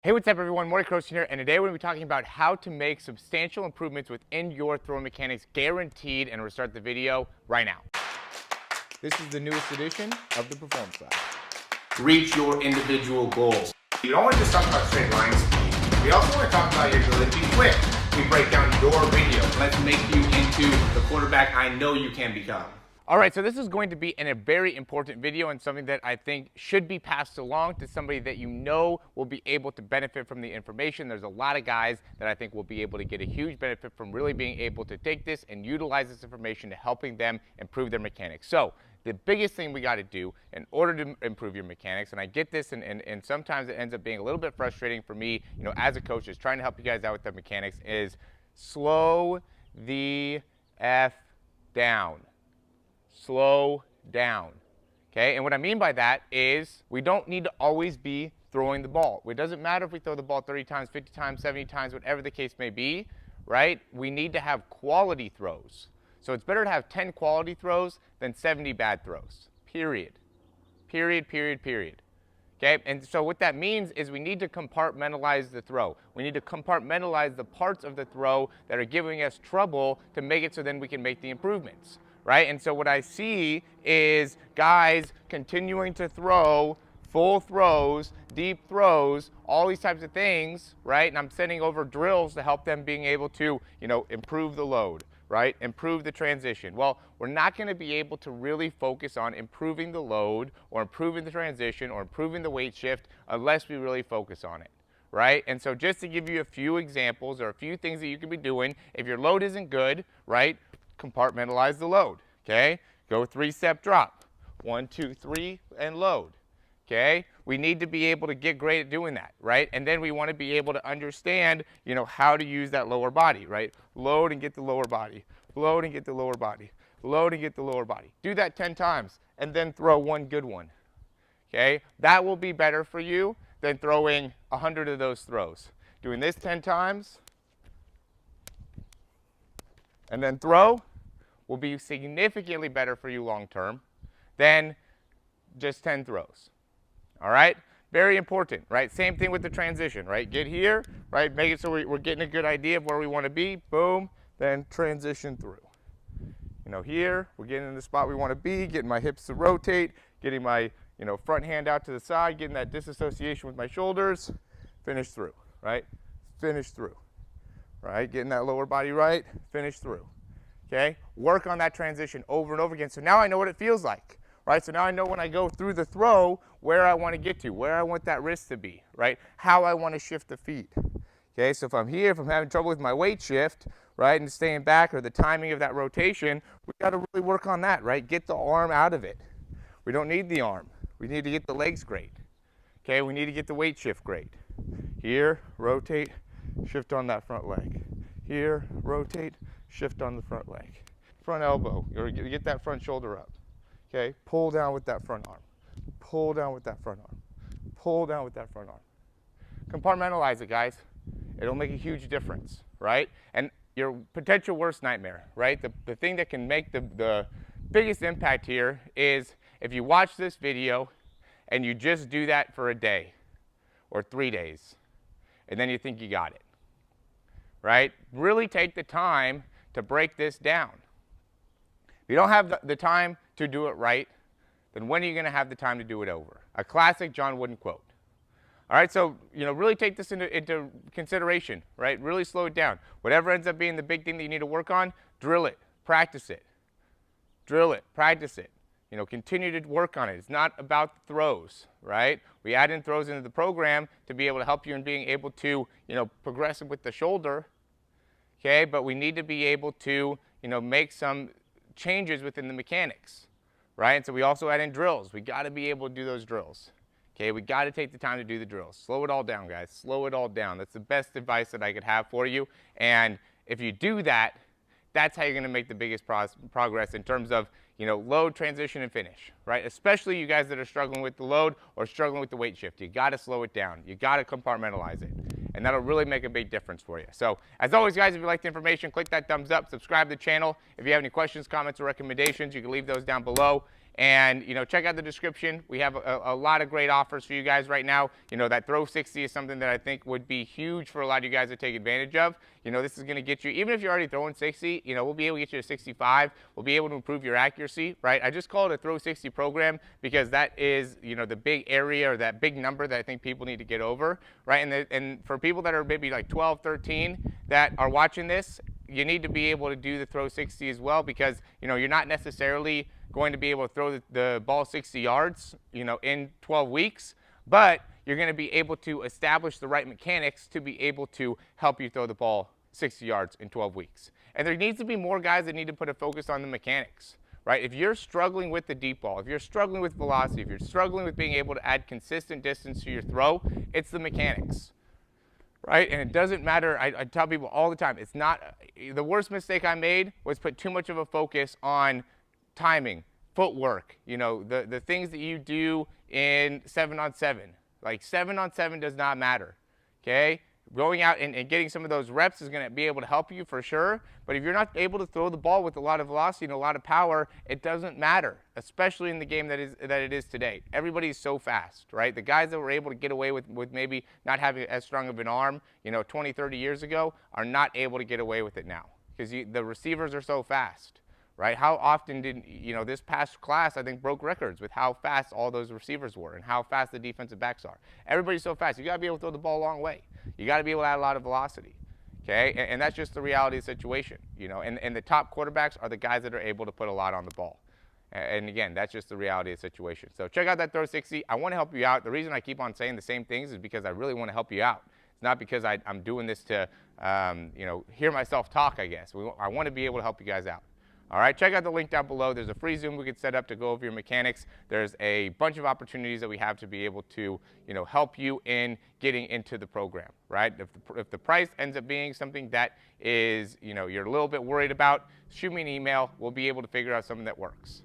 Hey, what's up everyone? Morty Croson here, and today we're going to be talking about how to make substantial improvements within your throwing mechanics, guaranteed, and we're going to start the video right now. This is the newest edition of the Performance Lab. Reach your individual goals. You don't want to just talk about straight line speed. We also want to talk about your ability to be quick. We break down your video. Let's make you into the quarterback I know you can become. All right, so this is going to be a very important video and something that I think should be passed along to somebody that you know will be able to benefit from the information. There's a lot of guys that I think will be able to get a huge benefit from really being able to take this and utilize this information to helping them improve their mechanics. So the biggest thing we got to do in order to improve your mechanics, and I get this, and sometimes it ends up being a little bit frustrating for me, as a coach, is trying to help you guys out with the mechanics, is slow the F down. Slow down, okay? And what I mean by that is we don't need to always be throwing the ball. It doesn't matter if we throw the ball 30 times, 50 times, 70 times, whatever the case may be, right? We need to have quality throws. So it's better to have 10 quality throws than 70 bad throws, period. Period, period, period. Okay, and so what that means is we need to compartmentalize the throw. We need to compartmentalize the parts of the throw that are giving us trouble to make it so then we can make the improvements. Right? And so what I see is guys continuing to throw full throws, deep throws, all these types of things, right? And I'm sending over drills to help them being able to, improve the load, right? Improve the transition. Well, we're not going to be able to really focus on improving the load or improving the transition or improving the weight shift unless we really focus on it. Right? And so just to give you a few examples or a few things that you can be doing, if your load isn't good, right? Compartmentalize the load, okay? Go 3-step drop, 1, 2, 3, and load, okay? We need to be able to get great at doing that, right? And then we want to be able to understand, how to use that lower body, right? Load and get the lower body, load and get the lower body, load and get the lower body. Do that 10 times and then throw one good one, okay? That will be better for you than throwing 100 of those throws. Doing this 10 times and then throw will be significantly better for you long term than just 10 throws. All right? Very important, right? Same thing with the transition, right? Get here, right? Make it so we're getting a good idea of where we want to be. Boom, then transition through. Here, we're getting in the spot we want to be, getting my hips to rotate, getting my, front hand out to the side, getting that disassociation with my shoulders. Finish through, right? Finish through, right? Getting that lower body right, finish through. Okay, work on that transition over and over again. So now I know what it feels like, right? So now I know when I go through the throw where I want to get to, where I want that wrist to be, right? How I want to shift the feet. Okay, so if I'm here, if I'm having trouble with my weight shift, right, and staying back or the timing of that rotation, we got to really work on that, right? Get the arm out of it. We don't need the arm. We need to get the legs great. Okay, we need to get the weight shift great. Here, rotate, shift on that front leg. Here, rotate, shift on the front leg. Front elbow, or get that front shoulder up. Okay, pull down with that front arm. Pull down with that front arm. Pull down with that front arm. Compartmentalize it, guys. It'll make a huge difference, right? And your potential worst nightmare, right? The thing that can make the biggest impact here is if you watch this video and you just do that for a day or 3 days, and then you think you got it, right? Really take the time to break this down. If you don't have the time to do it right, then when are you going to have the time to do it over? A classic John Wooden quote. All right, so really take this into consideration, right? Really slow it down. Whatever ends up being the big thing that you need to work on, drill it, practice it. Drill it, practice it. Continue to work on it. It's not about the throws, right? We add in throws into the program to be able to help you in being able to, progress with the shoulder, okay? But we need to be able to, make some changes within the mechanics, right? And so we also add in drills. We got to be able to do those drills, okay? We got to take the time to do the drills. Slow it all down, guys. Slow it all down. That's the best advice that I could have for you. And if you do that, that's how you're going to make the biggest progress in terms of, load, transition, and finish, right? Especially you guys that are struggling with the load or struggling with the weight shift. You got to slow it down. You got to compartmentalize it. And that'll really make a big difference for you. So, as always, guys, if you like the information, click that thumbs up, subscribe to the channel. If you have any questions, comments, or recommendations, you can leave those down below. And, check out the description. We have a lot of great offers for you guys right now. That throw 60 is something that I think would be huge for a lot of you guys to take advantage of. This is going to get you, even if you're already throwing 60, we'll be able to get you to 65. We'll be able to improve your accuracy, right? I just call it a throw 60 program because that is, the big area or that big number that I think people need to get over, right? And for people that are maybe like 12, 13 that are watching this, you need to be able to do the throw 60 as well because, you're not necessarily going to be able to throw the ball 60 yards, in 12 weeks, but you're going to be able to establish the right mechanics to be able to help you throw the ball 60 yards in 12 weeks. And there needs to be more guys that need to put a focus on the mechanics, right? If you're struggling with the deep ball, if you're struggling with velocity, if you're struggling with being able to add consistent distance to your throw, it's the mechanics. Right? And it doesn't matter. I tell people all the time, it's not, the worst mistake I made was put too much of a focus on timing, footwork, the things that you do in 7-on-7. Like 7-on-7 does not matter, okay? Going out and getting some of those reps is going to be able to help you for sure, but if you're not able to throw the ball with a lot of velocity and a lot of power, it doesn't matter, especially in the game that it is today. Everybody's so fast, right? The guys that were able to get away with maybe not having as strong of an arm, 20, 30 years ago are not able to get away with it now because the receivers are so fast. Right? How often did, this past class, I think, broke records with how fast all those receivers were and how fast the defensive backs are. Everybody's so fast. You got to be able to throw the ball a long way. You got to be able to add a lot of velocity. Okay? And that's just the reality of the situation. And the top quarterbacks are the guys that are able to put a lot on the ball. And again, that's just the reality of the situation. So check out that throw 60. I want to help you out. The reason I keep on saying the same things is because I really want to help you out. It's not because I'm doing this to, hear myself talk, I guess. I want to be able to help you guys out. All right, check out the link down below. There's a free Zoom we can set up to go over your mechanics. There's a bunch of opportunities that we have to be able to, help you in getting into the program, right? If the price ends up being something that is, you're a little bit worried about, shoot me an email. We'll be able to figure out something that works.